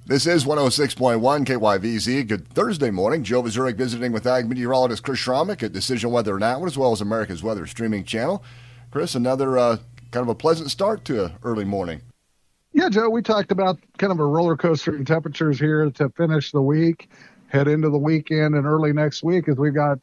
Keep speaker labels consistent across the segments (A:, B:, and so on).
A: This is 106.1 KYVZ. Good Thursday morning. Joe Zurich visiting with Ag meteorologist Chris Schromick at Decision Weather Now, as well as America's Weather streaming channel. Chris, another kind of a pleasant start to an early morning.
B: Yeah, Joe, we talked about kind of a roller coaster in temperatures here to finish the week, head into the weekend and early next week as we've got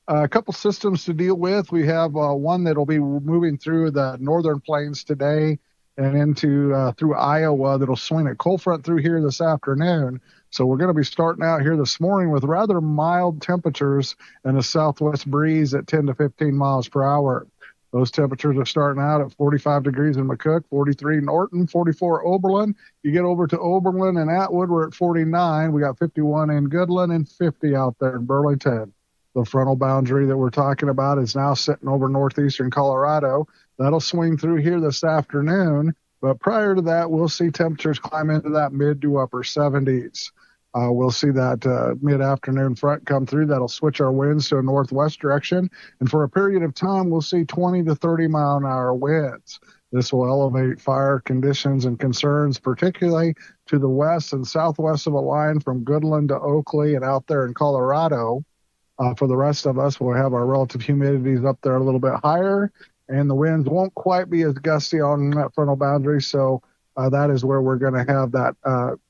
B: a couple systems to deal with. We have one that will be moving through the northern plains today and into through Iowa that'll swing a cold front through here this afternoon. So we're going to be starting out here this morning with rather mild temperatures and a southwest breeze at 10 to 15 miles per hour. Those temperatures are starting out at 45 degrees in McCook, 43 Norton, 44 Oberlin. You get over to Oberlin and Atwood, we're at 49. We got 51 in Goodland and 50 out there in Burlington. The frontal boundary that we're talking about is now sitting over northeastern Colorado. That'll swing through here this afternoon, but prior to that, we'll see temperatures climb into that mid to upper 70s. We'll see that mid-afternoon front come through. That'll switch our winds to a northwest direction, and for a period of time, we'll see 20 to 30-mile-an-hour winds. This will elevate fire conditions and concerns, particularly to the west and southwest of the line from Goodland to Oakley and out there in Colorado. For the rest of us, we'll have our relative humidities up there a little bit higher, and the winds won't quite be as gusty on that frontal boundary, so that is where we're going to have that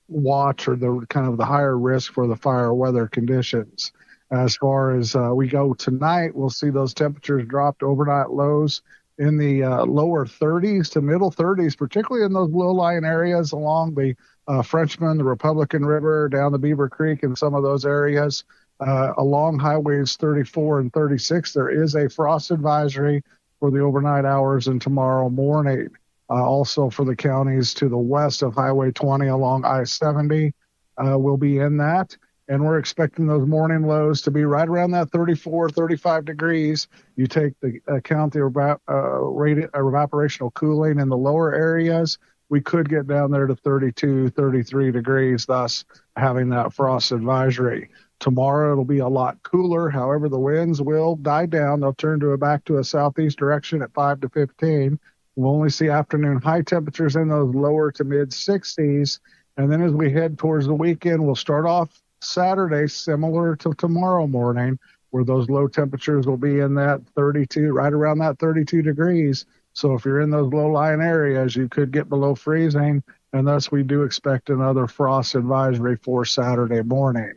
B: watch or the kind of the higher risk for the fire weather conditions. As far as we go tonight, we'll see those temperatures drop to overnight lows in the lower 30s to middle 30s, particularly in those low-lying areas along the Frenchman, the Republican River, down the Beaver Creek, and some of those areas. Along highways 34 and 36, there is a frost advisory for the overnight hours and tomorrow morning. Also for the counties to the west of Highway 20 along I-70 will be in that. And we're expecting those morning lows to be right around that 34, 35 degrees. You take the account the evaporational cooling in the lower areas, we could get down there to 32, 33 degrees, thus having that frost advisory. Tomorrow it'll be a lot cooler. However, the winds will die down. They'll turn back to a southeast direction at 5 to 15. We'll only see afternoon high temperatures in those lower to mid 60s. And then as we head towards the weekend, we'll start off Saturday similar to tomorrow morning, where those low temperatures will be in that 32, right around that 32 degrees. So if you're in those low-lying areas, you could get below freezing. And thus we do expect another frost advisory for Saturday morning.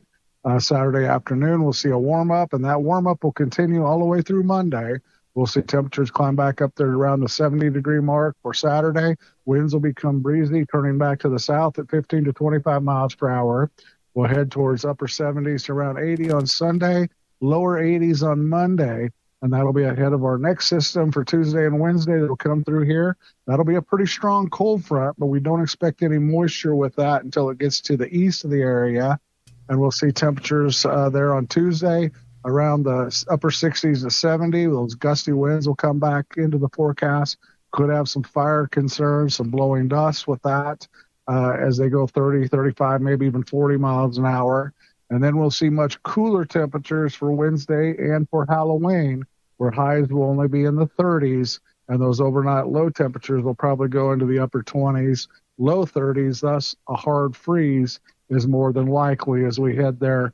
B: Saturday afternoon, we'll see a warm-up, and that warm-up will continue all the way through Monday. We'll see temperatures climb back up there around the 70-degree mark for Saturday. Winds will become breezy, turning back to the south at 15 to 25 miles per hour. We'll head towards upper 70s to around 80 on Sunday, lower 80s on Monday, and that'll be ahead of our next system for Tuesday and Wednesday that will come through here. That'll be a pretty strong cold front, but we don't expect any moisture with that until it gets to the east of the area. And we'll see temperatures there on Tuesday around the upper 60s to 70. Those gusty winds will come back into the forecast. Could have some fire concerns, some blowing dust with that as they go 30, 35, maybe even 40 miles an hour. And then we'll see much cooler temperatures for Wednesday and for Halloween, where highs will only be in the 30s, and those overnight low temperatures will probably go into the upper 20s, low 30s, thus a hard freeze is more than likely as we head there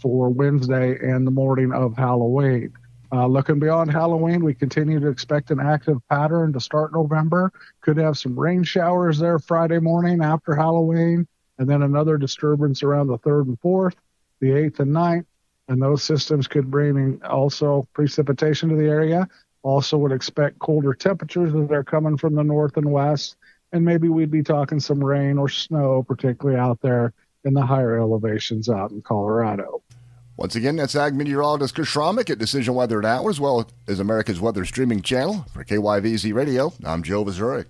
B: for Wednesday and the morning of Halloween. Looking beyond Halloween, we continue to expect an active pattern to start November. Could have some rain showers there Friday morning after Halloween, and then another disturbance around the 3rd and 4th, the 8th and 9th, and those systems could bring in also precipitation to the area. Also would expect colder temperatures as they're coming from the north and west, and maybe we'd be talking some rain or snow, particularly out there in the higher elevations out in Colorado.
A: Once again, that's Ag meteorologist Chris Schromick at Decision Weather Now, as well as America's Weather streaming channel. For KYVZ Radio, I'm Joe Zurich.